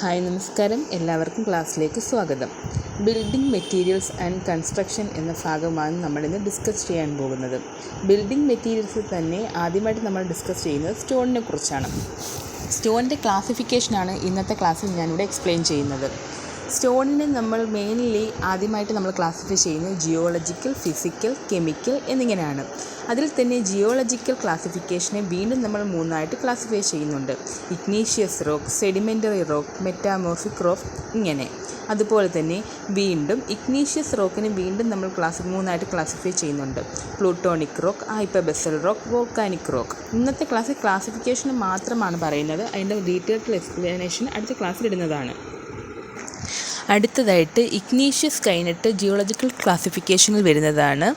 Hi നമസ്കാരം, എല്ലാവർക്കും ക്ലാസ്സിലേക്ക് സ്വാഗതം. ബിൽഡിംഗ് മെറ്റീരിയൽസ് ആൻഡ് കൺസ്ട്രക്ഷൻ എന്ന ഭാഗമാണ് നമ്മളിന്ന് ഡിസ്കസ് ചെയ്യാൻ പോകുന്നത്. ബിൽഡിംഗ് മെറ്റീരിയൽസിൽ തന്നെ ആദ്യമായിട്ട് നമ്മൾ ഡിസ്കസ് ചെയ്യുന്നത് സ്റ്റോണിനെ കുറിച്ചാണ്. സ്റ്റോണിൻ്റെ ക്ലാസിഫിക്കേഷനാണ് ഇന്നത്തെ ക്ലാസ്സിൽ ഞാനിവിടെ എക്സ്പ്ലെയിൻ ചെയ്യുന്നത്. സ്റ്റോണിനെ നമ്മൾ മെയിൻലി ആദ്യമായിട്ട് നമ്മൾ ക്ലാസിഫൈ ചെയ്യുന്നത് ജിയോളജിക്കൽ, ഫിസിക്കൽ, കെമിക്കൽ എന്നിങ്ങനെയാണ്. അതിൽ തന്നെ ജിയോളജിക്കൽ ക്ലാസിഫിക്കേഷനെ വീണ്ടും നമ്മൾ മൂന്നായിട്ട് ക്ലാസിഫൈ ചെയ്യുന്നുണ്ട്. Ignatius rock, sedimentary rock, metamorphic rock ഇങ്ങനെ. അതുപോലെ തന്നെ വീണ്ടും ഇഗ്നീഷ്യസ് റോക്കിനെ വീണ്ടും നമ്മൾ മൂന്നായിട്ട് ക്ലാസിഫൈ ചെയ്യുന്നുണ്ട്. Plutonic rock, hypabyssal rock, volcanic rock. ഇന്നത്തെ ക്ലാസ്സിൽ ക്ലാസിഫിക്കേഷൻ മാത്രമാണ് പറയുന്നത്. അതിൻ്റെ ഡീറ്റെയിൽഡ് എക്സ്പ്ലനേഷൻ അടുത്ത ക്ലാസ്സിൽ ഇടുന്നതാണ്. അടുത്തതായിട്ട് ഇഗ്നീഷ്യസ് കഴിഞ്ഞിട്ട് ജിയോളജിക്കൽ ക്ലാസിഫിക്കേഷനിൽ വരുന്നതാണ്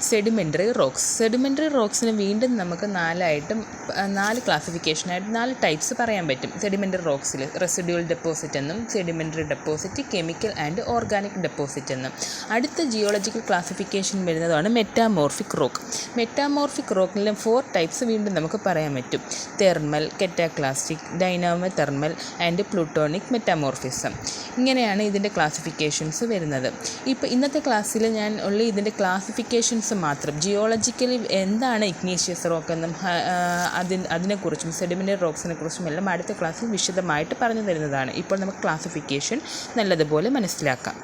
സെഡിമെൻ്ററി റോക്സ്. സെഡിമെൻ്ററി റോക്സിന് വീണ്ടും നമുക്ക് നാല് ക്ലാസിഫിക്കേഷനായിട്ട് 4 ടൈപ്സ് പറയാൻ പറ്റും. സെഡിമെൻ്ററി റോക്സിൽ റെസിഡ്യൂവൽ ഡെപ്പോസിറ്റ് എന്നും, sedimentary deposit, chemical and organic deposit എന്നും. അടുത്ത ജിയോളജിക്കൽ ക്ലാസിഫിക്കേഷൻ വരുന്നതാണ് മെറ്റാമോർഫിക് റോക്ക്. മെറ്റാമോർഫിക് റോക്കിലും 4 ടൈപ്സ് വീണ്ടും നമുക്ക് പറയാൻ പറ്റും. Thermal, cataclastic, dynamo thermal and plutonic metamorphism. ഇങ്ങനെയാണ് ഇതിൻ്റെ ക്ലാസിഫിക്കേഷൻസ് വരുന്നത്. ഇപ്പോൾ ഇന്നത്തെ ക്ലാസ്സിൽ ഞാൻ ഇതിൻ്റെ ക്ലാസിഫിക്കേഷൻസ് മാത്രം, ജിയോളജിക്കലി എന്താണ് ഇഗ്നീഷ്യസ് റോക്ക് എന്നും അതിനെക്കുറിച്ചും സെഡിമെൻ്ററി റോക്സിനെ കുറിച്ചും എല്ലാം അടുത്ത ക്ലാസ്സിൽ വിശദമായിട്ട് പറഞ്ഞു തരുന്നതാണ്. ഇപ്പോൾ നമുക്ക് ക്ലാസിഫിക്കേഷൻ നല്ലതുപോലെ മനസ്സിലാക്കാം.